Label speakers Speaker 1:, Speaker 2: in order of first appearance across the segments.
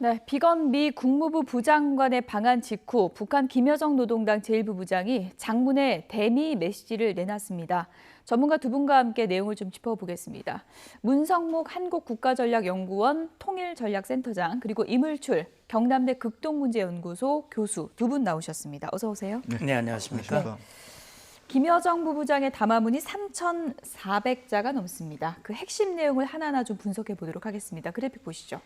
Speaker 1: 네, 비건 미 국무부 부장관의 방한 직후 북한 김여정 노동당 제1부부장이 장문의 대미 메시지를 내놨습니다. 전문가 두 분과 함께 내용을 좀 짚어보겠습니다. 문성목 한국국가전략연구원 통일전략센터장 그리고 이물출 경남대 극동문제연구소 교수 두 분 나오셨습니다. 어서 오세요.
Speaker 2: 네, 안녕하십니까.
Speaker 1: 네. 김여정 부부장의 담화문이 3,400자가 넘습니다. 그 핵심 내용을 하나하나 좀 분석해 보도록 하겠습니다. 그래픽 보시죠.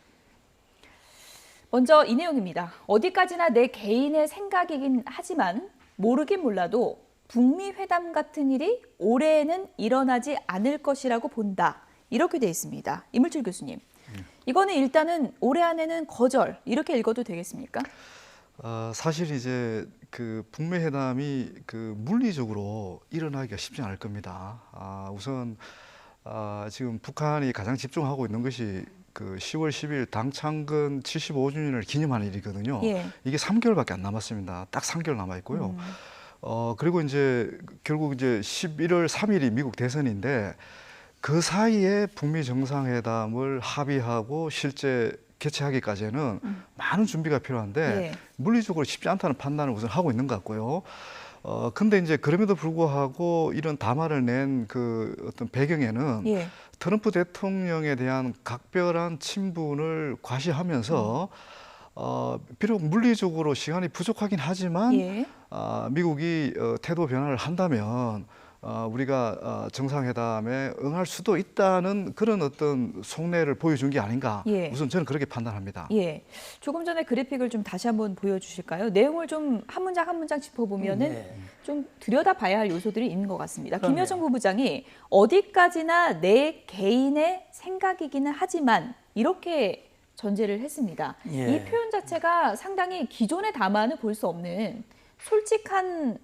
Speaker 1: 먼저 이 내용입니다. 어디까지나 내 개인의 생각이긴 하지만 모르긴 몰라도 북미 회담 같은 일이 올해에는 일어나지 않을 것이라고 본다. 이렇게 돼 있습니다. 이물출 교수님. 이거는 일단은 올해 안에는 거절 이렇게 읽어도 되겠습니까?
Speaker 3: 사실 이제 그 북미 회담이 그 물리적으로 일어나기가 쉽지 않을 겁니다. 우선 지금 북한이 가장 집중하고 있는 것이 그 10월 10일 당창건 75주년을 기념하는 일이거든요.
Speaker 1: 예.
Speaker 3: 이게 3개월밖에 안 남았습니다. 딱 3개월 남아 있고요. 그리고 이제 결국 이제 11월 3일이 미국 대선인데 그 사이에 북미 정상회담을 합의하고 실제 개최하기까지는 많은 준비가 필요한데
Speaker 1: 예.
Speaker 3: 물리적으로 쉽지 않다는 판단을 우선 하고 있는 것 같고요. 근데 이제 그럼에도 불구하고 이런 담화를 낸 그 어떤 배경에는
Speaker 1: 예.
Speaker 3: 트럼프 대통령에 대한 각별한 친분을 과시하면서 비록 물리적으로 시간이 부족하긴 하지만
Speaker 1: 예.
Speaker 3: 미국이 태도 변화를 한다면 우리가 정상회담에 응할 수도 있다는 그런 어떤 속내를 보여준 게 아닌가.
Speaker 1: 예.
Speaker 3: 우선 저는 그렇게 판단합니다.
Speaker 1: 예. 조금 전에 그래픽을 좀 다시 한번 보여주실까요? 내용을 좀 한 문장 한 문장 짚어보면은
Speaker 2: 네.
Speaker 1: 좀 들여다봐야 할 요소들이 있는 것 같습니다.
Speaker 2: 그럼요.
Speaker 1: 김여정 부부장이 어디까지나 내 개인의 생각이기는 하지만 이렇게 전제를 했습니다.
Speaker 2: 예.
Speaker 1: 이 표현 자체가 상당히 기존의 담화는 볼 수 없는 솔직한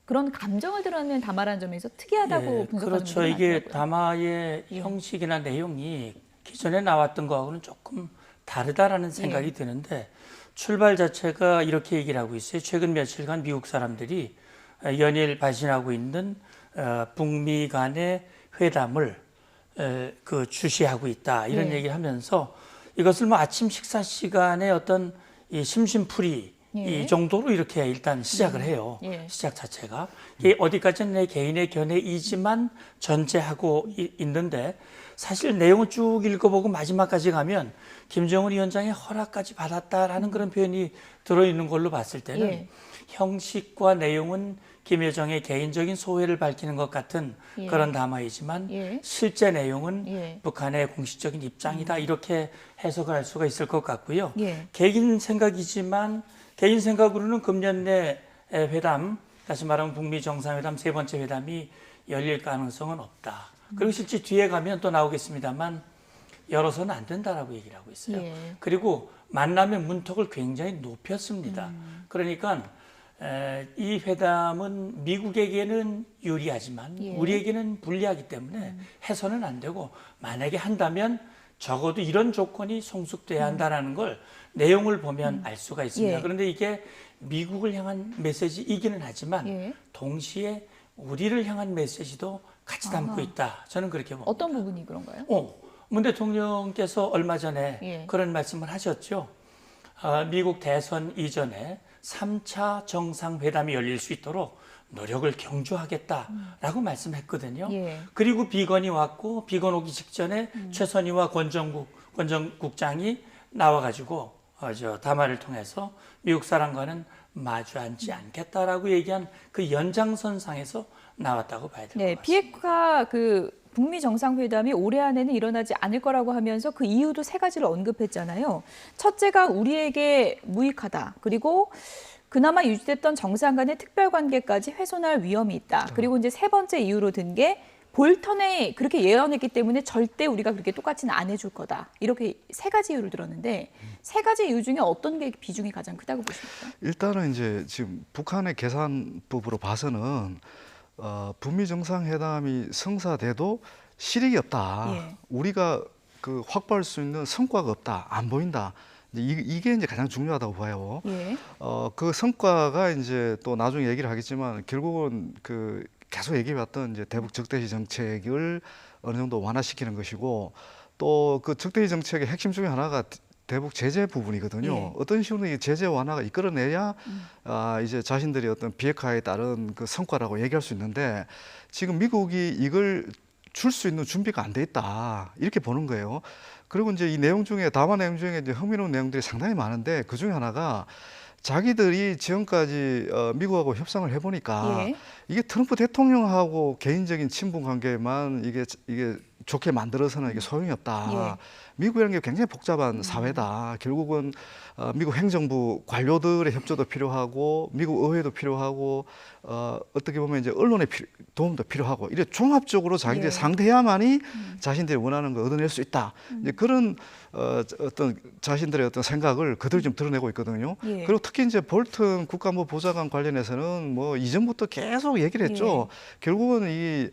Speaker 1: 그런 감정을 드러내는 담화라는 점에서 특이하다고 분석하는
Speaker 2: 그렇죠.
Speaker 1: 분들이
Speaker 2: 이게
Speaker 1: 많더라고요.
Speaker 2: 담화의 형식이나 내용이 기존에 나왔던 거하고는 조금 다르다라는 생각이 드는데 출발 자체가 이렇게 얘기를 하고 있어요. 최근 며칠간 미국 사람들이 연일 발신하고 있는 북미 간의 회담을 그 주시하고 있다 이런 얘기를 하면서 이것을 뭐 아침 식사 시간에 어떤 이 심심풀이 이 정도로 이렇게 일단 시작을 해요. 시작 자체가. 이게 어디까지는 내 개인의 견해이지만 전제하고 있는데 사실 내용을 쭉 읽어보고 마지막까지 가면 김정은 위원장의 허락까지 받았다라는 그런 표현이 들어있는 걸로 봤을 때는 형식과 내용은 김여정의 개인적인 소회를 밝히는 것 같은 그런 담화이지만 실제 내용은 북한의 공식적인 입장이다 이렇게 해석을 할 수가 있을 것 같고요. 개인 생각이지만 개인 생각으로는 금년 내 회담, 다시 말하면 북미 정상회담 세 번째 회담이 열릴 가능성은 없다. 그리고 실제 뒤에 가면 또 나오겠습니다만 열어서는 안 된다라고 얘기를 하고 있어요. 그리고 만남의 문턱을 굉장히 높였습니다. 그러니까 이 회담은 미국에게는 유리하지만 우리에게는 불리하기 때문에 해서는 안 되고 만약에 한다면 적어도 이런 조건이 성숙돼야 한다는 걸 내용을 보면 알 수가 있습니다. 그런데 이게 미국을 향한 메시지이기는 하지만 동시에 우리를 향한 메시지도 같이 담고 있다. 저는 그렇게 봅니다.
Speaker 1: 어떤 부분이 그런가요?
Speaker 2: 문 대통령께서 얼마 전에 그런 말씀을 하셨죠. 미국 대선 이전에 3차 정상회담이 열릴 수 있도록 노력을 경주하겠다라고 말씀했거든요. 그리고 비건이 왔고 비건 오기 직전에 최선희와 권정국장이 나와가지고 담화를 통해서 미국 사람과는 마주 앉지 않겠다라고 얘기한 그 연장선상에서 나왔다고 봐야 될 것 같습니다.
Speaker 1: 비핵화 그 북미 정상회담이 올해 안에는 일어나지 않을 거라고 하면서 그 이유도 세 가지를 언급했잖아요. 첫째가 우리에게 무익하다. 그리고 그나마 유지됐던 정상 간의 특별관계까지 훼손할 위험이 있다. 그리고 이제 세 번째 이유로 든 게 볼턴에 그렇게 예언했기 때문에 절대 우리가 그렇게 똑같이는 안 해줄 거다. 이렇게 세 가지 이유를 들었는데 세 가지 이유 중에 어떤 게 비중이 가장 크다고 보십니까?
Speaker 3: 일단은 이제 지금 북한의 계산법으로 봐서는 북미 정상회담이 성사돼도 실익이 없다. 우리가 그 확보할 수 있는 성과가 없다. 안 보인다. 이게 이제 가장 중요하다고 봐요. 그 성과가 이제 또 나중에 얘기를 하겠지만 결국은 그 계속 얘기해왔던 이제 대북 적대시 정책을 어느 정도 완화시키는 것이고 또 그 적대시 정책의 핵심 중에 하나가 대북 제재 부분이거든요.
Speaker 1: 예.
Speaker 3: 어떤 식으로 이 제재 완화가 이끌어내야 이제 자신들이 어떤 비핵화에 따른 그 성과라고 얘기할 수 있는데 지금 미국이 이걸 줄 수 있는 준비가 안 돼 있다 이렇게 보는 거예요. 그리고 이제 이 내용 중에 담화 내용 중에 이제 흥미로운 내용들이 상당히 많은데 그 중에 하나가 자기들이 지금까지 미국하고 협상을 해보니까
Speaker 1: 예.
Speaker 3: 이게 트럼프 대통령하고 개인적인 친분 관계만 이게 좋게 만들어서는 이게 소용이 없다.
Speaker 1: 예.
Speaker 3: 미국이라는 게 굉장히 복잡한 사회다. 결국은 미국 행정부 관료들의 협조도 필요하고 미국 의회도 필요하고 어떻게 보면 이제 언론의 도움도 필요하고 이래 종합적으로 자기들이
Speaker 1: 예.
Speaker 3: 상대해야만이 자신들이 원하는 걸 얻어낼 수 있다. 이제 그런 어떤 자신들의 어떤 생각을 그들이 좀 드러내고 있거든요.
Speaker 1: 예.
Speaker 3: 그리고 특히 이제 볼튼 국가안보 보좌관 관련해서는 뭐 이전부터 계속 얘기를 했죠. 결국은 이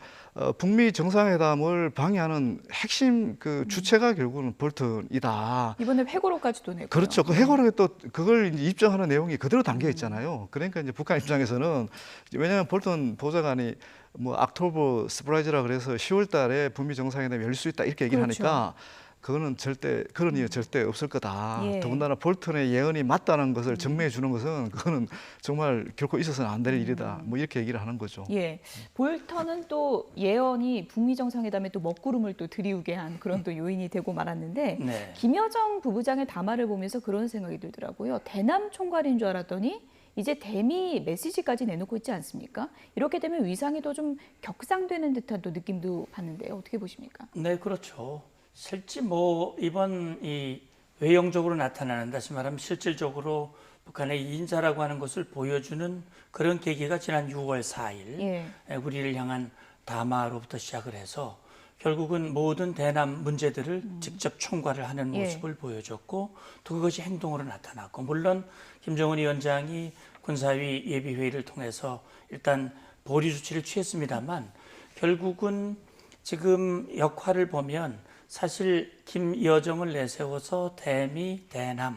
Speaker 3: 북미 정상회담을 방해하는 핵심 그 주체가 결국은 볼튼이다.
Speaker 1: 이번에 회고록까지도 내고.
Speaker 3: 그렇죠. 그 해고록에 또 그걸 이제 입증하는 내용이 그대로 담겨 있잖아요. 그러니까 이제 북한 입장에서는 왜냐하면 볼튼 보좌관이 뭐 옥토버 서프라이즈라 그래서 10월 달에 북미 정상회담이 열릴 수 있다 이렇게 얘기를
Speaker 1: 그렇죠.
Speaker 3: 하니까 그거는 절대 그런 일이 절대 없을 거다.
Speaker 1: 예.
Speaker 3: 더군다나 볼턴의 예언이 맞다는 것을 증명해 주는 것은 그거는 정말 결코 있어서는 안 될 일이다. 뭐 이렇게 얘기를 하는 거죠.
Speaker 1: 예, 볼턴은 또 예언이 북미 정상회담에 또 먹구름을 또 들이우게 한 그런 또 요인이 되고 말았는데
Speaker 2: 네.
Speaker 1: 김여정 부부장의 담화를 보면서 그런 생각이 들더라고요. 대남 총괄인 줄 알았더니 이제 대미 메시지까지 내놓고 있지 않습니까? 이렇게 되면 위상이 더 좀 격상되는 듯한 또 느낌도 받는데요. 어떻게 보십니까?
Speaker 2: 네, 그렇죠. 실제 뭐 이번 이 외형적으로 나타나는 다시 말하면 실질적으로 북한의 인자라고 하는 것을 보여주는 그런 계기가 지난 6월 4일
Speaker 1: 예.
Speaker 2: 우리를 향한 담화로부터 시작을 해서 결국은 모든 대남 문제들을 직접 총괄을 하는
Speaker 1: 예.
Speaker 2: 모습을 보여줬고 또 그것이 행동으로 나타났고 물론 김정은 위원장이 군사위 예비회의를 통해서 일단 보류 조치를 취했습니다만 결국은 지금 역할을 보면 사실 김여정을 내세워서 대미, 대남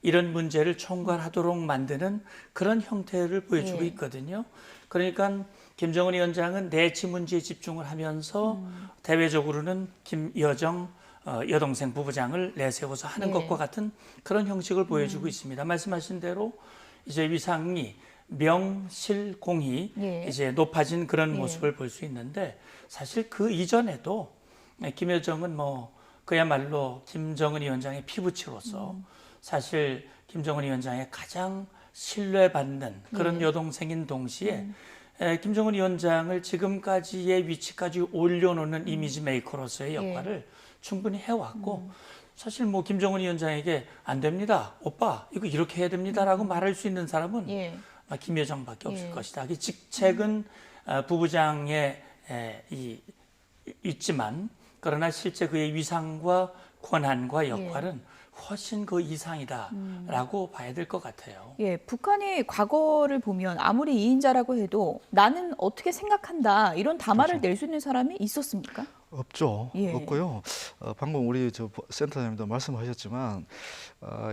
Speaker 2: 이런 문제를 총괄하도록 만드는 그런 형태를 보여주고
Speaker 1: 예.
Speaker 2: 있거든요. 그러니까 김정은 위원장은 내치 문제에 집중을 하면서 대외적으로는 김여정 여동생 부부장을 내세워서 하는
Speaker 1: 예.
Speaker 2: 것과 같은 그런 형식을 보여주고 있습니다. 말씀하신 대로 이제 위상이 명실공히
Speaker 1: 예.
Speaker 2: 이제 높아진 그런
Speaker 1: 예.
Speaker 2: 모습을 볼 수 있는데 사실 그 이전에도 김여정은 뭐 그야말로 김정은 위원장의 피부치로서 사실 김정은 위원장의 가장 신뢰받는 그런 여동생인 동시에 김정은 위원장을 지금까지의 위치까지 올려놓는 이미지 메이커로서의 역할을 충분히 해왔고 사실 뭐 김정은 위원장에게 안 됩니다. 오빠 이거 이렇게 해야 됩니다라고 말할 수 있는 사람은
Speaker 1: 예.
Speaker 2: 김여정밖에 없을
Speaker 1: 예.
Speaker 2: 것이다. 그 직책은 부부장에 있지만 그러나 실제 그의 위상과 권한과 역할은 훨씬 그 이상이다라고 봐야 될 것 같아요.
Speaker 1: 예, 북한이 과거를 보면 아무리 2인자라고 해도 나는 어떻게 생각한다 이런 담화를
Speaker 3: 그렇죠.
Speaker 1: 낼 수 있는 사람이 있었습니까?
Speaker 3: 없죠.
Speaker 1: 예.
Speaker 3: 없고요. 방금 우리 저 센터장님도 말씀하셨지만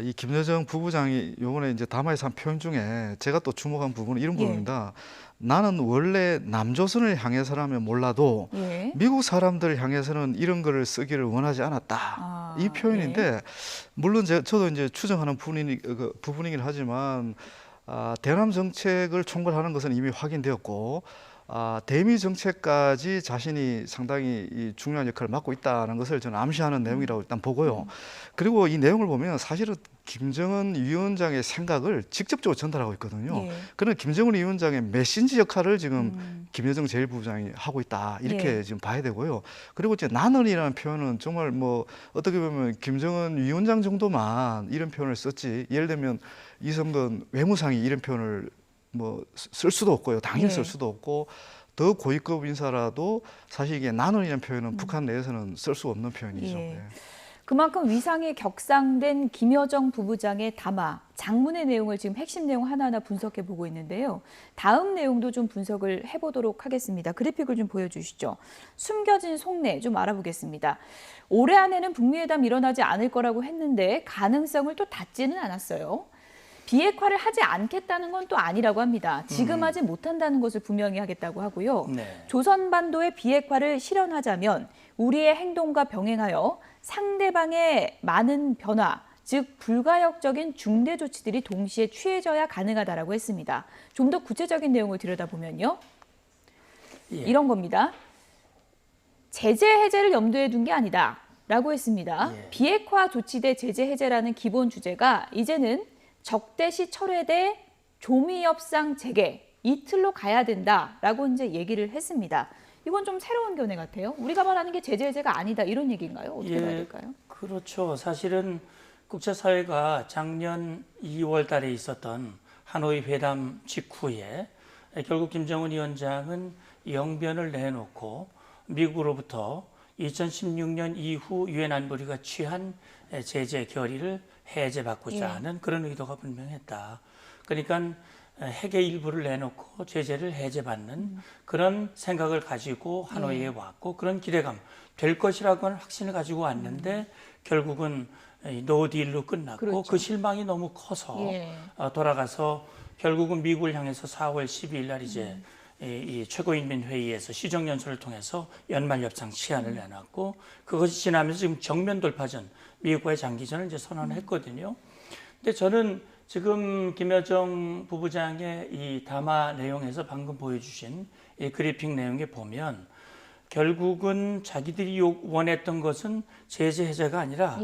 Speaker 3: 이 김여정 부부장이 요번에 이제 담화에서 한 표현 중에 제가 또 주목한 부분은 이런
Speaker 1: 예.
Speaker 3: 부분입니다. 나는 원래 남조선을 향해서라면 몰라도
Speaker 1: 예.
Speaker 3: 미국 사람들을 향해서는 이런 거를 쓰기를 원하지 않았다.
Speaker 1: 아,
Speaker 3: 이 표현인데 물론 저도 이제 추정하는 부분이긴 하지만 대남 정책을 총괄하는 것은 이미 확인되었고 대미 정책까지 자신이 상당히 이 중요한 역할을 맡고 있다는 것을 저는 암시하는 내용이라고 일단 보고요. 그리고 이 내용을 보면 사실은 김정은 위원장의 생각을 직접적으로 전달하고 있거든요.
Speaker 1: 예.
Speaker 3: 그런 김정은 위원장의 메신지 역할을 지금 김여정 제1부부장이 하고 있다 이렇게
Speaker 1: 예.
Speaker 3: 지금 봐야 되고요. 그리고 이제 나는이라는 표현은 정말 뭐 어떻게 보면 김정은 위원장 정도만 이런 표현을 썼지. 예를 들면 이성근 외무상이 이런 표현을 뭐 쓸 수도 없고요. 당연히
Speaker 1: 예.
Speaker 3: 쓸 수도 없고 더 고위급 인사라도 사실 이게 나는이라는 표현은 북한 내에서는 쓸 수 없는 표현이죠.
Speaker 1: 예.
Speaker 3: 네.
Speaker 1: 그만큼 위상이 격상된 김여정 부부장의 담화, 장문의 내용을 지금 핵심 내용 하나하나 분석해 보고 있는데요. 다음 내용도 좀 분석을 해보도록 하겠습니다. 그래픽을 좀 보여주시죠. 숨겨진 속내 좀 알아보겠습니다. 올해 안에는 북미회담 일어나지 않을 거라고 했는데 가능성을 또 닫지는 않았어요. 비핵화를 하지 않겠다는 건 또 아니라고 합니다. 지금 하지 못한다는 것을 분명히 하겠다고 하고요.
Speaker 2: 네.
Speaker 1: 조선반도의 비핵화를 실현하자면 우리의 행동과 병행하여 상대방의 많은 변화, 즉 불가역적인 중대 조치들이 동시에 취해져야 가능하다라고 했습니다. 좀 더 구체적인 내용을 들여다보면요.
Speaker 2: 예.
Speaker 1: 이런 겁니다. 제재 해제를 염두에 둔 게 아니다 라고 했습니다.
Speaker 2: 예.
Speaker 1: 비핵화 조치대 제재 해제라는 기본 주제가 이제는 적대시 철회대 조미협상 재개 이 틀로 가야 된다라고 이제 얘기를 했습니다. 이건 좀 새로운 견해 같아요. 우리가 말하는 게 제재 해제가 아니다 이런 얘기인가요? 어떻게 봐야 될까요?
Speaker 2: 그렇죠. 사실은 국제사회가 작년 2월 달에 있었던 하노이 회담 직후에 결국 김정은 위원장은 영변을 내놓고 미국으로부터 2016년 이후 유엔 안보리가 취한 제재 결의를 해제받고자 하는 그런 의도가 분명했다. 그러니까 핵의 일부를 내놓고 제재를 해제받는 그런 생각을 가지고 하노이에 왔고 그런 기대감 될 것이라고 하는 확신을 가지고 왔는데 결국은 노딜로 끝났고
Speaker 1: 그렇죠.
Speaker 2: 그 실망이 너무 커서 돌아가서 결국은 미국을 향해서 4월 12일 날 이제 이 최고인민회의에서 시정연설을 통해서 연말협상 시한을 내놨고 그것이 지나면서 지금 정면 돌파전 미국과의 장기전을 이제 선언했거든요. 근데 저는 지금 김여정 부부장의 이 담화 내용에서 방금 보여주신 이 브리핑 내용에 보면 결국은 자기들이 원했던 것은 제재 해제가 아니라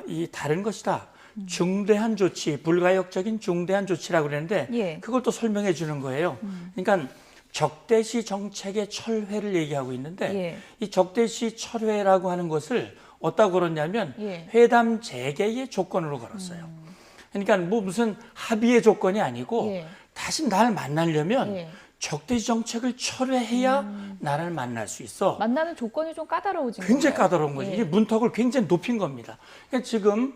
Speaker 2: 이 다른 것이다. 중대한 조치, 불가역적인 중대한 조치라고 그랬는데 그걸 또 설명해 주는 거예요. 그러니까 적대시 정책의 철회를 얘기하고 있는데 이 적대시 철회라고 하는 것을 어디다 걸었냐면 회담 재개의 조건으로 걸었어요. 그러니까 뭐 무슨 합의의 조건이 아니고 다시 날 만나려면 적대시 정책을 철회해야 나를 만날 수 있어.
Speaker 1: 만나는 조건이 좀 까다로워진
Speaker 2: 굉장히
Speaker 1: 건가요?
Speaker 2: 까다로운 거죠. 이게 문턱을 굉장히 높인 겁니다. 그러니까 지금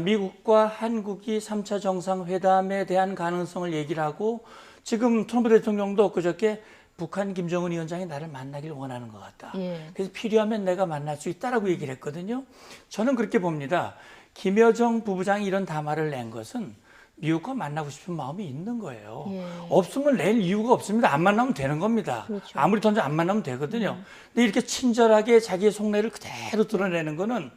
Speaker 2: 미국과 한국이 3차 정상회담에 대한 가능성을 얘기를 하고 지금 트럼프 대통령도 그저께 북한 김정은 위원장이 나를 만나길 원하는 것 같다. 그래서 필요하면 내가 만날 수 있다라고 얘기를 했거든요. 저는 그렇게 봅니다. 김여정 부부장이 이런 담화를 낸 것은 미국과 만나고 싶은 마음이 있는 거예요. 없으면 낼 이유가 없습니다. 안 만나면 되는 겁니다.
Speaker 1: 그렇죠.
Speaker 2: 아무리 던져 안 만나면 되거든요. 근데 이렇게 친절하게 자기의 속내를 그대로 드러내는 거는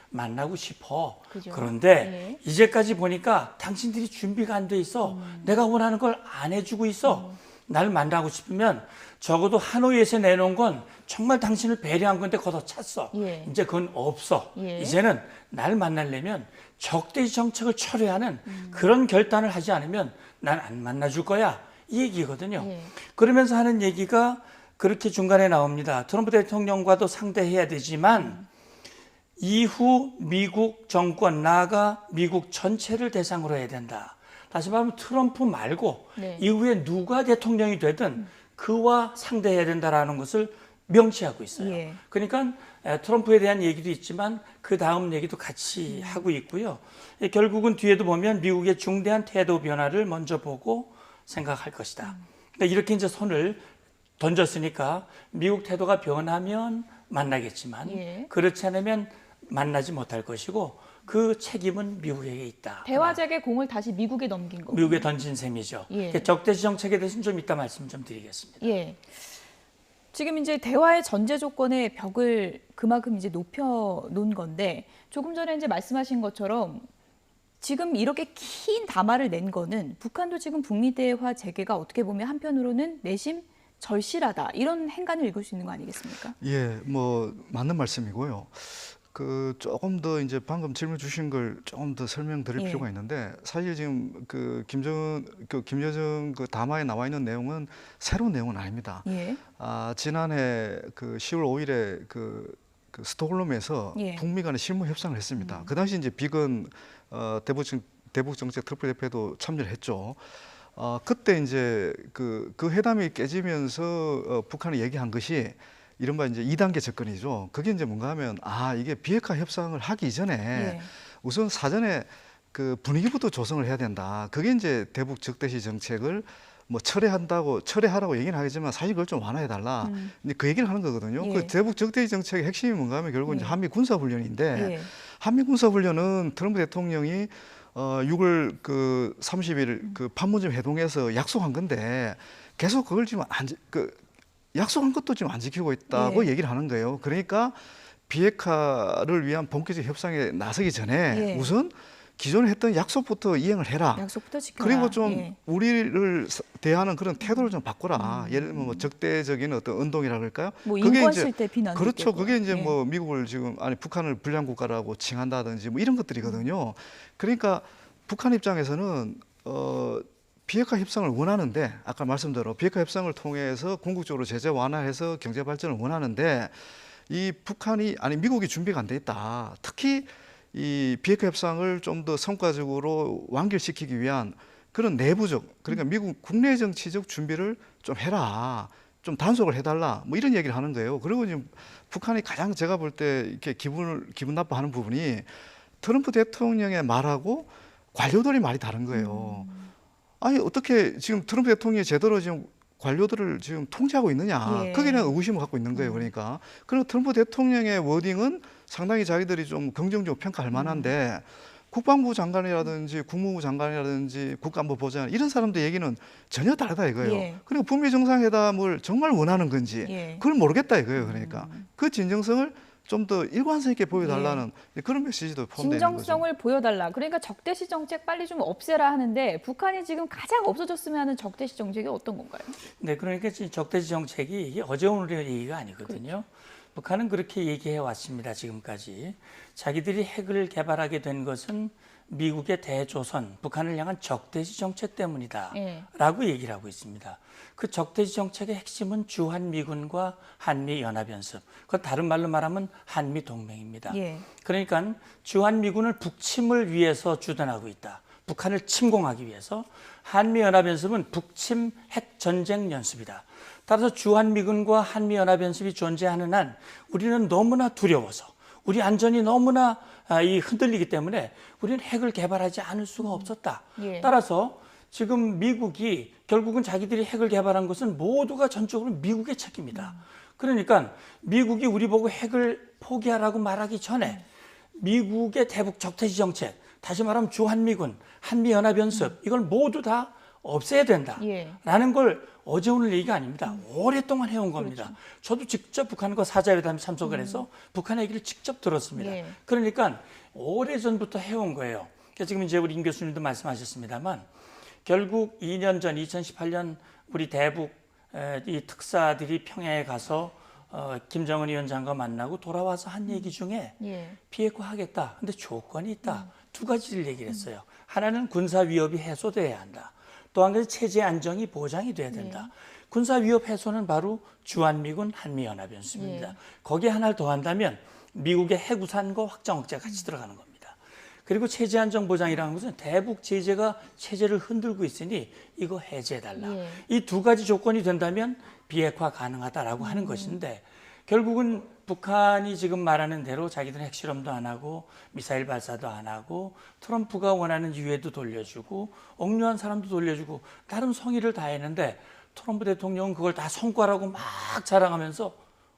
Speaker 2: 만나고 싶어.
Speaker 1: 그죠.
Speaker 2: 그런데 이제까지 보니까 당신들이 준비가 안 돼 있어. 내가 원하는 걸 안 해주고 있어. 나를 만나고 싶으면 적어도 하노이에서 내놓은 건 정말 당신을 배려한 건데 걷어찼어. 이제 그건 없어. 이제는 나를 만나려면 적대시 정책을 철회하는 그런 결단을 하지 않으면 난 안 만나줄 거야. 이 얘기거든요. 그러면서 하는 얘기가 그렇게 중간에 나옵니다. 트럼프 대통령과도 상대해야 되지만 이후 미국 정권, 나아가 미국 전체를 대상으로 해야 된다. 다시 말하면 트럼프 말고 이후에 누가 대통령이 되든 그와 상대해야 된다라는 것을 명시하고 있어요. 그러니까 트럼프에 대한 얘기도 있지만 그 다음 얘기도 같이 하고 있고요. 결국은 뒤에도 보면 미국의 중대한 태도 변화를 먼저 보고 생각할 것이다. 그러니까 이렇게 이제 손을 던졌으니까 미국 태도가 변하면 만나겠지만 그렇지 않으면 만나지 못할 것이고 그 책임은 미국에게 있다.
Speaker 1: 대화적의 공을 다시 미국에 넘긴 거고.
Speaker 2: 미국에 던진 셈이죠. 적대시 정책에 대해서는 좀 이따 말씀 좀 드리겠습니다.
Speaker 1: 지금 이제 대화의 전제 조건의 벽을 그만큼 이제 높여 놓은 건데 조금 전에 이제 말씀하신 것처럼 지금 이렇게 긴 담화를 낸 거는 북한도 지금 북미 대화 재개가 어떻게 보면 한편으로는 내심 절실하다 이런 행간을 읽을 수 있는 거 아니겠습니까?
Speaker 3: 뭐 맞는 말씀이고요. 그 조금 더 이제 방금 질문 주신 걸 조금 더 설명드릴 필요가 있는데 사실 지금 그 김여정 그 담화에 나와 있는 내용은 새로운 내용은 아닙니다. 지난해 그 10월 5일에 그 스톡홀름에서 북미 간의 실무 협상을 했습니다. 그 당시 이제 비건 대북 정책 트럼프 대표도 참여를 했죠. 그때 이제 그 회담이 깨지면서 북한이 얘기한 것이 이른바 이제 2단계 접근이죠. 그게 이제 뭔가 하면 이게 비핵화 협상을 하기 전에 우선 사전에 그 분위기부터 조성을 해야 된다. 그게 이제 대북 적대시 정책을 뭐 철회하라고 얘기는 하겠지만 사실 그걸 좀 완화해 달라. 근데 그 얘기를 하는 거거든요. 그 대북 적대시 정책의 핵심이 뭔가 하면 결국 이제 한미 군사 훈련인데 한미 군사 훈련은 트럼프 대통령이 6월 그 30일 그 판문점 회동에서 약속한 건데 계속 그걸 지금 약속한 것도 지금 안 지키고 있다고 얘기를 하는 거예요. 그러니까 비핵화를 위한 본격적 협상에 나서기 전에 우선 기존에 했던 약속부터 이행을 해라.
Speaker 1: 약속부터 지켜라.
Speaker 3: 그리고 좀
Speaker 1: 예.
Speaker 3: 우리를 대하는 그런 태도를 좀 바꾸라. 예를 들면 뭐 적대적인 어떤 운동이라 그럴까요?
Speaker 1: 뭐
Speaker 3: 그게
Speaker 1: 인권
Speaker 3: 이제
Speaker 1: 실태 비난도
Speaker 3: 그렇죠.
Speaker 1: 있겠고요.
Speaker 3: 그게 이제
Speaker 1: 예.
Speaker 3: 뭐 미국을 지금 아니 북한을 불량 국가라고 칭한다든지 뭐 이런 것들이거든요. 그러니까 북한 입장에서는 비핵화 협상을 원하는데 아까 말씀대로 비핵화 협상을 통해서 궁극적으로 제재 완화해서 경제 발전을 원하는데 이 북한이 아니 미국이 준비가 안 돼 있다. 특히 이 비핵화 협상을 좀 더 성과적으로 완결시키기 위한 그런 내부적 그러니까 미국 국내 정치적 준비를 좀 해라. 좀 단속을 해달라. 뭐 이런 얘기를 하는 거예요. 그리고 지금 북한이 가장 제가 볼 때 이렇게 기분 나빠하는 부분이 트럼프 대통령의 말하고 관료들이 말이 다른 거예요. 아니 어떻게 지금 트럼프 대통령이 제대로 지금 관료들을 지금 통제하고 있느냐.
Speaker 1: 예.
Speaker 3: 거기에 대한 의구심을 갖고 있는 거예요. 그러니까. 그리고 트럼프 대통령의 워딩은 상당히 자기들이 좀 긍정적으로 평가할 만한데 국방부 장관이라든지 국무부 장관이라든지 국가안보보좌관 이런 사람들 얘기는 전혀 다르다 이거예요.
Speaker 1: 예.
Speaker 3: 그리고 북미 정상회담을 정말 원하는 건지
Speaker 1: 예.
Speaker 3: 그걸 모르겠다 이거예요. 그러니까 그 진정성을 좀 더 일관성 있게 보여달라는 그런 메시지도 포함되어 있는 거죠.
Speaker 1: 진정성을 보여달라. 그러니까 적대시 정책 빨리 좀 없애라 하는데 북한이 지금 가장 없어졌으면 하는 적대시 정책이 어떤 건가요?
Speaker 2: 네, 그러니까 지금 적대시 정책이 이게 어제 오늘의 얘기가 아니거든요.
Speaker 1: 그렇죠.
Speaker 2: 북한은 그렇게 얘기해 왔습니다. 지금까지 자기들이 핵을 개발하게 된 것은 미국의 대조선, 북한을 향한 적대시 정책 때문이다
Speaker 1: 예.
Speaker 2: 라고 얘기를 하고 있습니다. 그 적대시 정책의 핵심은 주한미군과 한미연합연습, 그 다른 말로 말하면 한미동맹입니다.
Speaker 1: 예.
Speaker 2: 그러니까 주한미군을 북침을 위해서 주둔하고 있다. 북한을 침공하기 위해서. 한미연합연습은 북침 핵전쟁 연습이다. 따라서 주한미군과 한미연합연습이 존재하는 한 우리는 너무나 두려워서 우리 안전이 너무나 흔들리기 때문에 우리는 핵을 개발하지 않을 수가 없었다.
Speaker 1: 예.
Speaker 2: 따라서 지금 미국이 결국은 자기들이 핵을 개발한 것은 모두가 전적으로 미국의 책임이다. 그러니까 미국이 우리 보고 핵을 포기하라고 말하기 전에 미국의 대북 적대시 정책, 다시 말하면 주한미군, 한미연합연습 이걸 모두 다 없애야 된다라는 걸 어제 오늘 얘기가 아닙니다. 오랫동안 해온 겁니다.
Speaker 1: 그렇죠.
Speaker 2: 저도 직접 북한과 사자회담에 참석을 해서 북한의 얘기를 직접 들었습니다.
Speaker 1: 예.
Speaker 2: 그러니까 오래전부터 해온 거예요. 그러니까 지금 이제 우리 임 교수님도 말씀하셨습니다만 결국 2년 전 2018년 우리 대북 이 특사들이 평양에 가서 김정은 위원장과 만나고 돌아와서 한 얘기 중에
Speaker 1: 예.
Speaker 2: 비핵화 하겠다. 근데 조건이 있다. 두 가지를 얘기를 했어요. 하나는 군사 위협이 해소돼야 한다. 또 한 가지 체제 안정이 보장이 돼야 된다. 군사 위협 해소는 바로 주한미군 한미연합연습입니다. 거기에 하나를 더한다면 미국의 핵우산과 확장 억제가 같이 들어가는 겁니다. 그리고 체제 안정 보장이라는 것은 대북 제재가 체제를 흔들고 있으니 이거 해제해달라. 이 두 가지 조건이 된다면 비핵화 가능하다라고 하는 것인데 결국은 북한이 지금 말하는 대로 자기들은 핵실험도 안 하고 미사일 발사도 안 하고 트럼프가 원하는 유해도 돌려주고 억류한 사람도 돌려주고 다른 성의를 다 했는데 트럼프 대통령은 그걸 다 성과라고 막 자랑하면서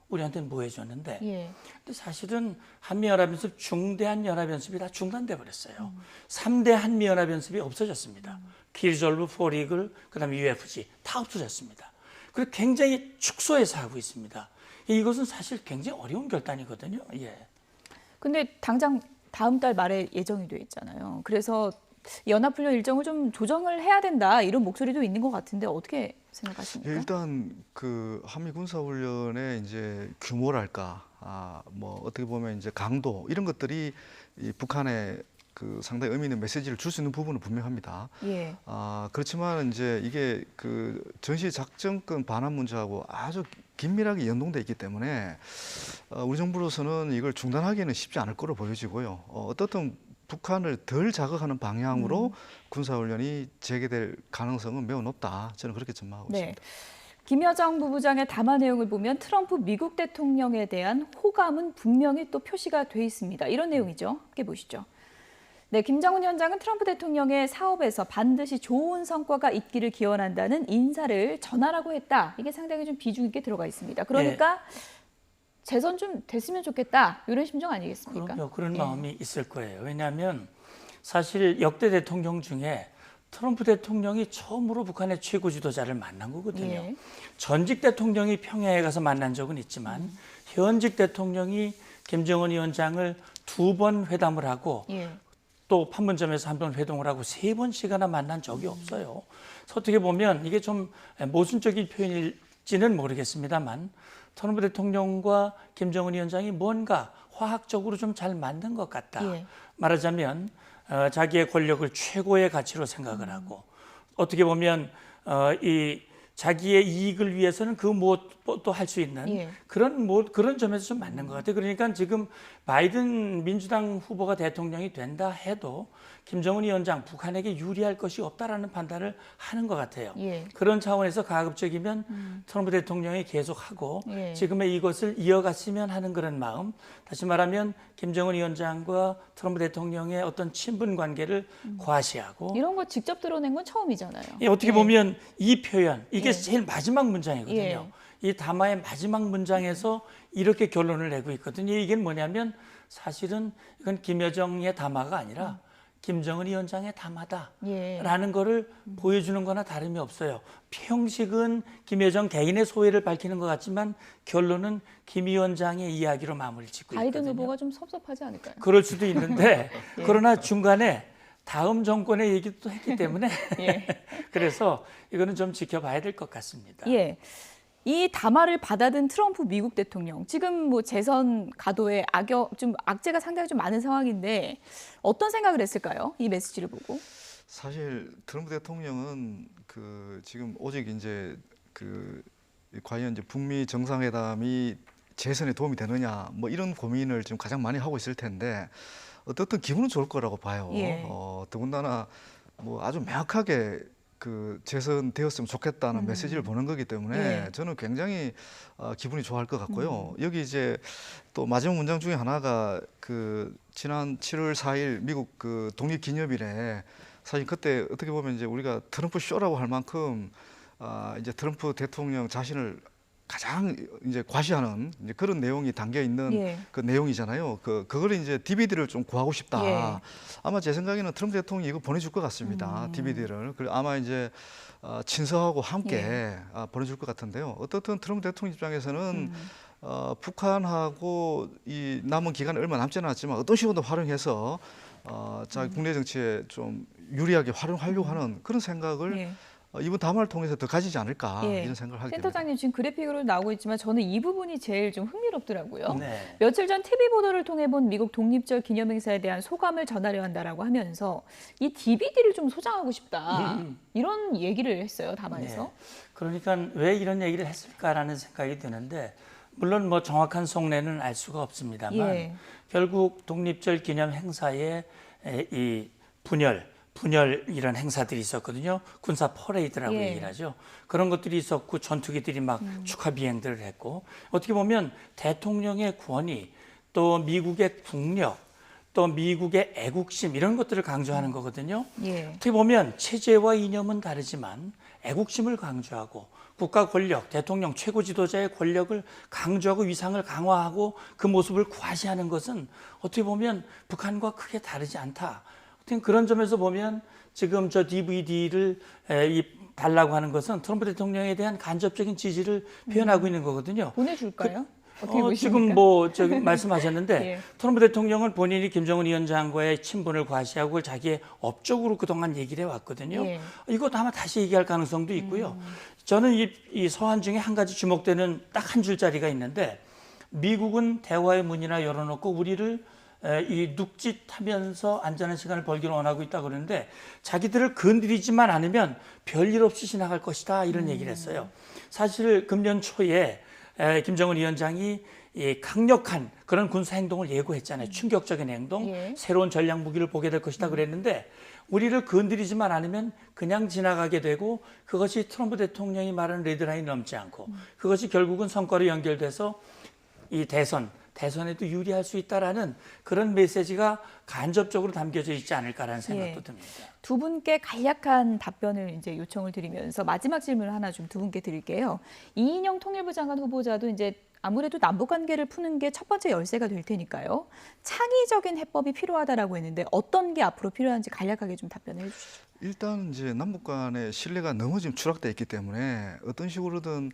Speaker 2: 우리한테는 뭐 해줬는데 근데 사실은 한미연합연습 중대한 연합연습이 다 중단돼 버렸어요. 3대 한미연합연습이 없어졌습니다. 키리졸브, 포리글, 그다음에 UFG 다 없어졌습니다. 그리고 굉장히 축소해서 하고 있습니다. 이것은 사실 굉장히 어려운 결단이거든요. 예.
Speaker 1: 근데 당장 다음 달 말에 예정이 돼 있잖아요. 그래서 연합훈련 일정을 좀 조정을 해야 된다 이런 목소리도 있는 것 같은데 어떻게 생각하십니까?
Speaker 3: 일단 그 한미 군사 훈련의 이제 규모랄까, 뭐 어떻게 보면 이제 강도 이런 것들이 이 북한에 그 상당히 의미 있는 메시지를 줄 수 있는 부분은 분명합니다.
Speaker 1: 예.
Speaker 3: 그렇지만 이제 이게 그 전시 작전권 반환 문제하고 아주 긴밀하게 연동돼 있기 때문에 우리 정부로서는 이걸 중단하기는 쉽지 않을 거로 보여지고요. 어떻든 북한을 덜 자극하는 방향으로 군사훈련이 재개될 가능성은 매우 높다. 저는 그렇게 전망하고 있습니다.
Speaker 1: 김여정 부부장의 담화 내용을 보면 트럼프 미국 대통령에 대한 호감은 분명히 또 표시가 돼 있습니다. 이런 내용이죠. 함께 보시죠. 네, 김정은 위원장은 트럼프 대통령의 사업에서 반드시 좋은 성과가 있기를 기원한다는 인사를 전하라고 했다. 이게 상당히 좀 비중 있게 들어가 있습니다. 그러니까 재선 좀 됐으면 좋겠다. 이런 심정 아니겠습니까?
Speaker 2: 그럼요. 그런 마음이 있을 거예요. 왜냐하면 사실 역대 대통령 중에 트럼프 대통령이 처음으로 북한의 최고 지도자를 만난 거거든요. 전직 대통령이 평양에 가서 만난 적은 있지만 현직 대통령이 김정은 위원장을 2번 회담을 하고 또 판문점에서 한 번 회동을 하고 3번씩이나 만난 적이 없어요. 그래서 어떻게 보면 이게 좀 모순적인 표현일지는 모르겠습니다만 트럼프 대통령과 김정은 위원장이 뭔가 화학적으로 좀 잘 맞는 것 같다.
Speaker 1: 예.
Speaker 2: 말하자면 자기의 권력을 최고의 가치로 생각을 하고 어떻게 보면 이 자기의 이익을 위해서는 그 무엇도 할 수 있는
Speaker 1: 예.
Speaker 2: 그런 점에서 좀 맞는 것 같아요. 그러니까 지금 바이든 민주당 후보가 대통령이 된다 해도 김정은 위원장 북한에게 유리할 것이 없다라는 판단을 하는 것 같아요.
Speaker 1: 예.
Speaker 2: 그런 차원에서 가급적이면 트럼프 대통령이 계속하고
Speaker 1: 예.
Speaker 2: 지금의 이것을 이어갔으면 하는 그런 마음. 다시 말하면 김정은 위원장과 트럼프 대통령의 어떤 친분 관계를 과시하고
Speaker 1: 이런 거 직접 드러낸 건 처음이잖아요.
Speaker 2: 어떻게 보면 이 표현 이게
Speaker 1: 예.
Speaker 2: 제일 마지막 문장이거든요.
Speaker 1: 예.
Speaker 2: 이 담화의 마지막 문장에서 이렇게 결론을 내고 있거든요. 이게 뭐냐면 사실은 이건 김여정의 담화가 아니라 김정은 위원장의 담화다라는
Speaker 1: 예.
Speaker 2: 거를 보여주는 거나 다름이 없어요. 형식은 김여정 개인의 소회를 밝히는 것 같지만 결론은 김 위원장의 이야기로 마무리를 짓고
Speaker 1: 바이든
Speaker 2: 있거든요.
Speaker 1: 후보가 좀 섭섭하지 않을까요?
Speaker 2: 그럴 수도 있는데
Speaker 1: 예.
Speaker 2: 그러나 중간에 다음 정권의 얘기도 했기 때문에
Speaker 1: 예.
Speaker 2: 그래서 이거는 좀 지켜봐야 될 것 같습니다.
Speaker 1: 예. 이 담화를 받아든 트럼프 미국 대통령, 지금 뭐 재선 가도에 좀 악재가 상당히 좀 많은 상황인데 어떤 생각을 했을까요? 이 메시지를 보고.
Speaker 3: 사실 트럼프 대통령은 그 지금 오직 이제 그 과연 이제 북미 정상회담이 재선에 도움이 되느냐 뭐 이런 고민을 지금 가장 많이 하고 있을 텐데 어떻든 기분은 좋을 거라고 봐요.
Speaker 1: 예.
Speaker 3: 더군다나 뭐 아주 명확하게 그 재선되었으면 좋겠다는 메시지를 보낸 거기 때문에
Speaker 1: 예.
Speaker 3: 저는 굉장히 기분이 좋아할 것 같고요. 여기 이제 또 마지막 문장 중에 하나가 그 지난 7월 4일 미국 그 독립기념일에 사실 그때 어떻게 보면 이제 우리가 트럼프 쇼라고 할 만큼 이제 트럼프 대통령 자신을 가장 이제 과시하는 이제 그런 내용이 담겨 있는
Speaker 1: 예.
Speaker 3: 그 내용이잖아요. 그걸 이제 DVD를 좀 구하고 싶다.
Speaker 1: 예.
Speaker 3: 아마 제 생각에는 트럼프 대통령이 이거 보내줄 것 같습니다. DVD를. 그리고 아마 이제 친서하고 함께 보내줄 것 같은데요. 어떻든 트럼프 대통령 입장에서는 북한하고 이 남은 기간이 얼마 남지 않았지만 어떤 식으로든 활용해서 자기 국내 정치에 좀 유리하게 활용하려고 하는 그런 생각을
Speaker 1: 예.
Speaker 3: 이번 담화를 통해서 더 가지지 않을까
Speaker 1: 예.
Speaker 3: 이런 생각을 하게 됩니다.
Speaker 1: 센터장님 지금 그래픽으로 나오고 있지만 저는 이 부분이 제일 좀 흥미롭더라고요.
Speaker 2: 네.
Speaker 1: 며칠 전 TV 보도를 통해 본 미국 독립절 기념행사에 대한 소감을 전하려 한다라고 하면서 이 DVD를 좀 소장하고 싶다 이런 얘기를 했어요 담화에서.
Speaker 2: 네. 그러니까 왜 이런 얘기를 했을까라는 생각이 드는데 물론 뭐 정확한 속내는 알 수가 없습니다만
Speaker 1: 예.
Speaker 2: 결국 독립절 기념 행사에 이 분열 이런 행사들이 있었거든요. 군사 퍼레이드라고
Speaker 1: 예.
Speaker 2: 얘기를 하죠. 그런 것들이 있었고 전투기들이 막 축하 비행들을 했고 어떻게 보면 대통령의 권위 또 미국의 국력 또 미국의 애국심 이런 것들을 강조하는 거거든요.
Speaker 1: 예.
Speaker 2: 어떻게 보면 체제와 이념은 다르지만 애국심을 강조하고 국가 권력, 대통령 최고 지도자의 권력을 강조하고 위상을 강화하고 그 모습을 과시하는 것은 어떻게 보면 북한과 크게 다르지 않다. 그런 점에서 보면 지금 저 DVD를 달라고 하는 것은 트럼프 대통령에 대한 간접적인 지지를 표현하고 있는 거거든요.
Speaker 1: 보내줄까요? 어떻게 보십니까?
Speaker 2: 지금 뭐 저기 말씀하셨는데
Speaker 1: 예.
Speaker 2: 트럼프 대통령은 본인이 김정은 위원장과의 친분을 과시하고 그걸 자기의 업적으로 그동안 얘기를 해왔거든요.
Speaker 1: 예.
Speaker 2: 이거 아마 다시 얘기할 가능성도 있고요. 저는 이 서한 중에 한 가지 주목되는 딱 한 줄짜리가 있는데 미국은 대화의 문이나 열어놓고 우리를 이 눅짓하면서 안전한 시간을 벌기를 원하고 있다고 그러는데 자기들을 건드리지만 않으면 별일 없이 지나갈 것이다 이런 얘기를 했어요. 사실 금년 초에 김정은 위원장이 강력한 그런 군사 행동을 예고했잖아요. 충격적인 행동,
Speaker 1: 예.
Speaker 2: 새로운 전략 무기를 보게 될 것이다 그랬는데 우리를 건드리지만 않으면 그냥 지나가게 되고 그것이 트럼프 대통령이 말하는 레드라인 넘지 않고 그것이 결국은 성과로 연결돼서 이 대선에도 유리할 수 있다라는 그런 메시지가 간접적으로 담겨져 있지 않을까라는 생각도
Speaker 1: 예.
Speaker 2: 듭니다.
Speaker 1: 두 분께 간략한 답변을 이제 요청을 드리면서 마지막 질문을 하나 좀 두 분께 드릴게요. 이인영 통일부 장관 후보자도 이제 아무래도 남북 관계를 푸는 게 첫 번째 열쇠가 될 테니까요. 창의적인 해법이 필요하다라고 했는데 어떤 게 앞으로 필요한지 간략하게 좀 답변을 해주시죠.
Speaker 3: 일단 이제 남북 간의 신뢰가 너무 지금 추락돼 있기 때문에 어떤 식으로든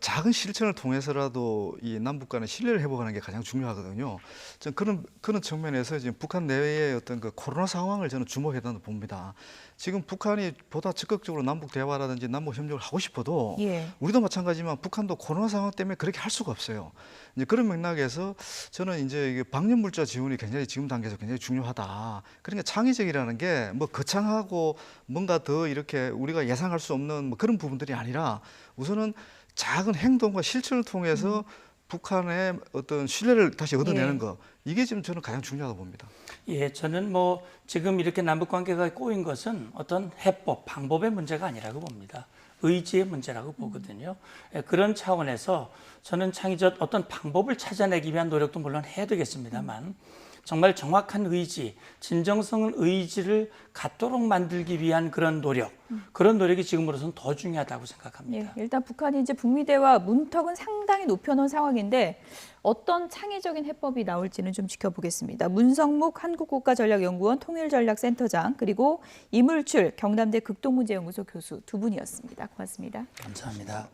Speaker 3: 작은 실천을 통해서라도 이 남북 간의 신뢰를 회복하는 게 가장 중요하거든요. 저는 그런 측면에서 지금 북한 내외의 어떤 그 코로나 상황을 저는 주목해야 된다고 봅니다. 지금 북한이 보다 적극적으로 남북 대화라든지 남북 협력을 하고 싶어도
Speaker 1: 예.
Speaker 3: 우리도 마찬가지지만 북한도 코로나 상황 때문에 그렇게 할 수가 없어요. 이제 그런 맥락에서 저는 이제 이게 방역 물자 지원이 굉장히 지금 단계에서 굉장히 중요하다. 그러니까 창의적이라는 게 뭐 거창하고 뭔가 더 이렇게 우리가 예상할 수 없는 뭐 그런 부분들이 아니라 우선은 작은 행동과 실천을 통해서 북한의 어떤 신뢰를 다시 얻어내는
Speaker 1: 예.
Speaker 3: 거, 이게 지금 저는 가장 중요하다고 봅니다.
Speaker 2: 예, 저는 뭐 지금 이렇게 남북 관계가 꼬인 것은 어떤 해법, 방법의 문제가 아니라고 봅니다. 의지의 문제라고 보거든요. 예, 그런 차원에서 저는 창의적 어떤 방법을 찾아내기 위한 노력도 물론 해야 되겠습니다만 정말 정확한 의지, 진정성 의지를 갖도록 만들기 위한 그런 노력이 지금으로서는 더 중요하다고 생각합니다.
Speaker 1: 예, 일단 북한이 이제 북미 대화 문턱은 상당히 높여놓은 상황인데 어떤 창의적인 해법이 나올지는 좀 지켜보겠습니다. 문성묵 한국국가전략연구원 통일전략센터장 그리고 이물출 경남대 극동문제연구소 교수 두 분이었습니다. 고맙습니다.
Speaker 2: 감사합니다.